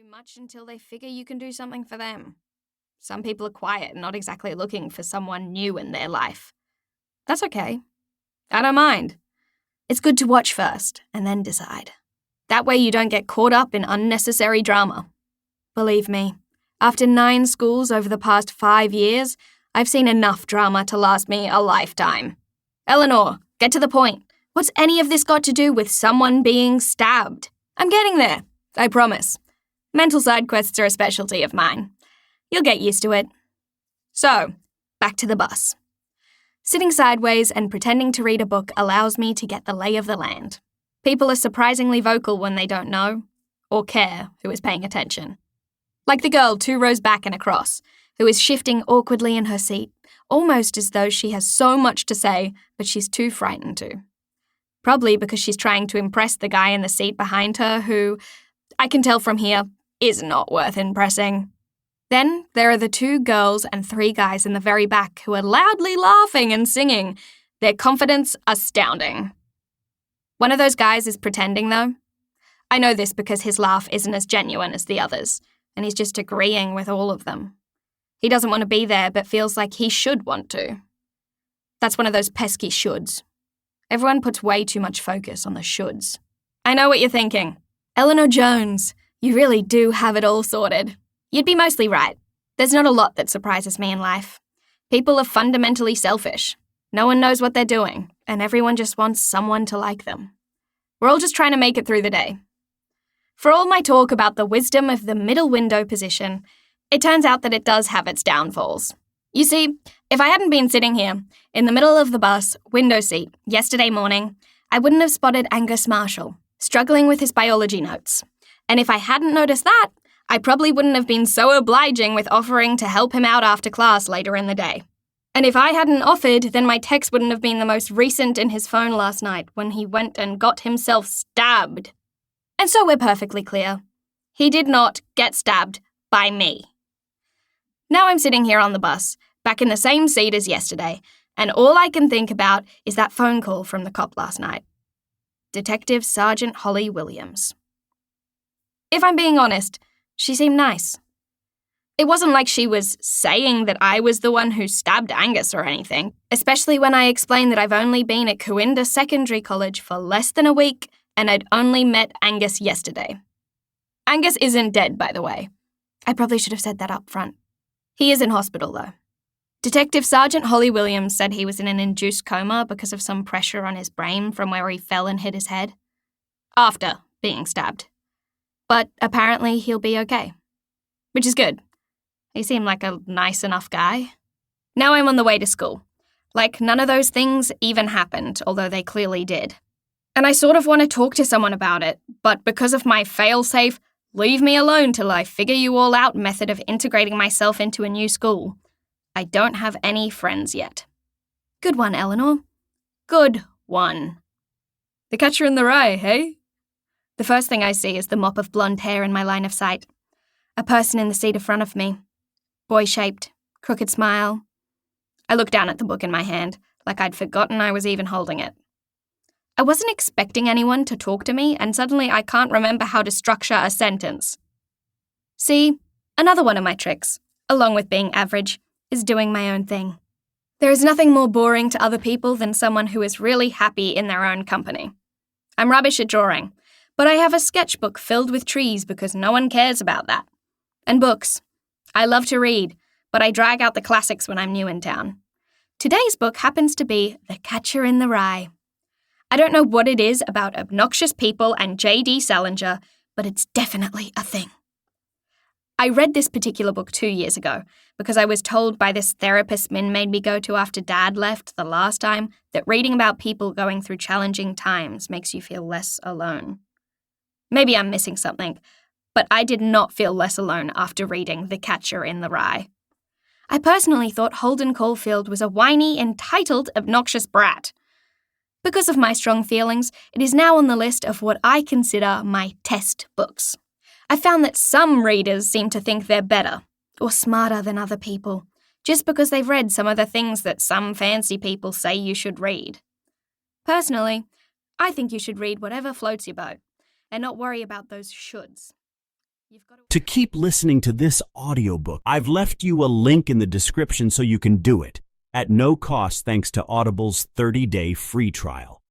much until they figure you can do something for them. Some people are quiet and not exactly looking for someone new in their life. That's okay. I don't mind. It's good to watch first and then decide. That way you don't get caught up in unnecessary drama. Believe me, after 9 schools over the past 5 years, I've seen enough drama to last me a lifetime. Eleanor, get to the point. What's any of this got to do with someone being stabbed? I'm getting there, I promise. Mental side quests are a specialty of mine. You'll get used to it. So, back to the bus. Sitting sideways and pretending to read a book allows me to get the lay of the land. People are surprisingly vocal when they don't know, or care, who is paying attention. Like the girl 2 rows back and across, who is shifting awkwardly in her seat, almost as though she has so much to say, but she's too frightened to. Probably because she's trying to impress the guy in the seat behind her who, I can tell from here, is not worth impressing. Then there are the 2 girls and 3 guys in the very back who are loudly laughing and singing, their confidence astounding. One of those guys is pretending, though. I know this because his laugh isn't as genuine as the others, and he's just agreeing with all of them. He doesn't want to be there, but feels like he should want to. That's one of those pesky shoulds. Everyone puts way too much focus on the shoulds. I know what you're thinking. Eleanor Jones, you really do have it all sorted. You'd be mostly right. There's not a lot that surprises me in life. People are fundamentally selfish. No one knows what they're doing, and everyone just wants someone to like them. We're all just trying to make it through the day. For all my talk about the wisdom of the middle window position, it turns out that it does have its downfalls. You see, if I hadn't been sitting here, in the middle of the bus, window seat, yesterday morning, I wouldn't have spotted Angus Marshall, struggling with his biology notes. And if I hadn't noticed that, I probably wouldn't have been so obliging with offering to help him out after class later in the day. And if I hadn't offered, then my text wouldn't have been the most recent in his phone last night when he went and got himself stabbed. And so we're perfectly clear. He did not get stabbed by me. Now I'm sitting here on the bus, back in the same seat as yesterday, and all I can think about is that phone call from the cop last night. Detective Sergeant Holly Williams. If I'm being honest, she seemed nice. It wasn't like she was saying that I was the one who stabbed Angus or anything, especially when I explained that I've only been at Cooinda Secondary College for less than a week and I'd only met Angus yesterday. Angus isn't dead, by the way. I probably should have said that up front. He is in hospital, though. Detective Sergeant Holly Williams said he was in an induced coma because of some pressure on his brain from where he fell and hit his head. After being stabbed. But apparently he'll be okay. Which is good. He seemed like a nice enough guy. Now I'm on the way to school. Like none of those things even happened, although they clearly did. And I sort of want to talk to someone about it, but because of my fail-safe, leave me alone till I figure you all out method of integrating myself into a new school, I don't have any friends yet. Good one, Eleanor. Good one. The Catcher in the Rye, hey? The first thing I see is the mop of blonde hair in my line of sight. A person in the seat in front of me. Boy-shaped, crooked smile. I look down at the book in my hand, like I'd forgotten I was even holding it. I wasn't expecting anyone to talk to me, and suddenly I can't remember how to structure a sentence. See, another one of my tricks, along with being average, is doing my own thing. There is nothing more boring to other people than someone who is really happy in their own company. I'm rubbish at drawing, but I have a sketchbook filled with trees because no one cares about that. And books. I love to read, but I drag out the classics when I'm new in town. Today's book happens to be The Catcher in the Rye. I don't know what it is about obnoxious people and J.D. Salinger, but it's definitely a thing. I read this particular book 2 years ago because I was told by this therapist Min made me go to after Dad left the last time that reading about people going through challenging times makes you feel less alone. Maybe I'm missing something, but I did not feel less alone after reading The Catcher in the Rye. I personally thought Holden Caulfield was a whiny, entitled, obnoxious brat. Because of my strong feelings, it is now on the list of what I consider my test books. I found that some readers seem to think they're better or smarter than other people, just because they've read some of the things that some fancy people say you should read. Personally, I think you should read whatever floats your boat and not worry about those shoulds. To keep listening to this audiobook, I've left you a link in the description so you can do it, at no cost thanks to Audible's 30-day free trial.